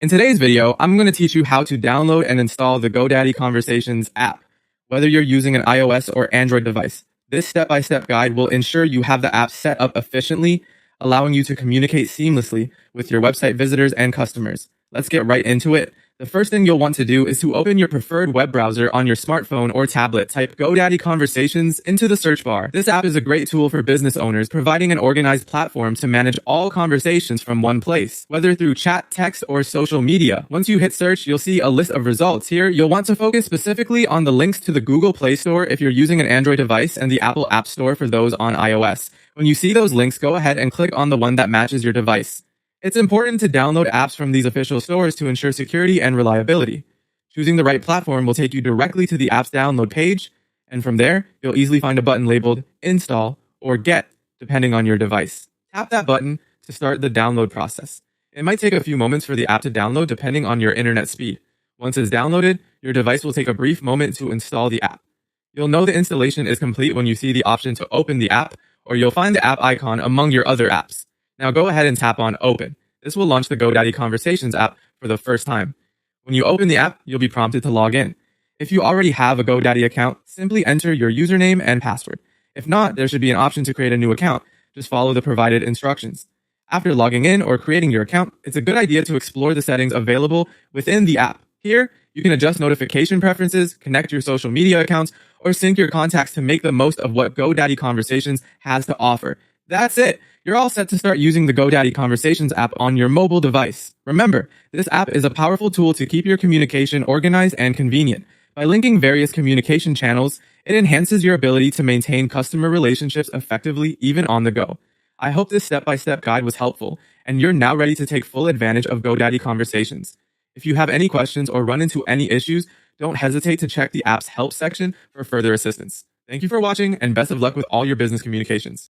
In today's video, I'm going to teach you how to download and install the GoDaddy Conversations app, whether you're using an iOS or Android device. This step-by-step guide will ensure you have the app set up efficiently, allowing you to communicate seamlessly with your website visitors and customers. Let's get right into it. The first thing you'll want to do is to open your preferred web browser on your smartphone or tablet. Type GoDaddy Conversations into the search bar. This app is a great tool for business owners, providing an organized platform to manage all conversations from one place, whether through chat, text, or social media. Once you hit search, you'll see a list of results. Here, you'll want to focus specifically on the links to the Google Play Store if you're using an Android device and the Apple App Store for those on iOS. When you see those links, go ahead and click on the one that matches your device. It's important to download apps from these official stores to ensure security and reliability. Choosing the right platform will take you directly to the app's download page, and from there, you'll easily find a button labeled Install or Get, depending on your device. Tap that button to start the download process. It might take a few moments for the app to download depending on your internet speed. Once it's downloaded, your device will take a brief moment to install the app. You'll know the installation is complete when you see the option to open the app, or you'll find the app icon among your other apps. Now go ahead and tap on Open. This will launch the GoDaddy Conversations app for the first time. When you open the app, you'll be prompted to log in. If you already have a GoDaddy account, simply enter your username and password. If not, there should be an option to create a new account. Just follow the provided instructions. After logging in or creating your account, it's a good idea to explore the settings available within the app. Here, you can adjust notification preferences, connect your social media accounts, or sync your contacts to make the most of what GoDaddy Conversations has to offer. That's it. You're all set to start using the GoDaddy Conversations app on your mobile device. Remember, this app is a powerful tool to keep your communication organized and convenient. By linking various communication channels, it enhances your ability to maintain customer relationships effectively even on the go. I hope this step-by-step guide was helpful, and you're now ready to take full advantage of GoDaddy Conversations. If you have any questions or run into any issues, don't hesitate to check the app's help section for further assistance. Thank you for watching, and best of luck with all your business communications.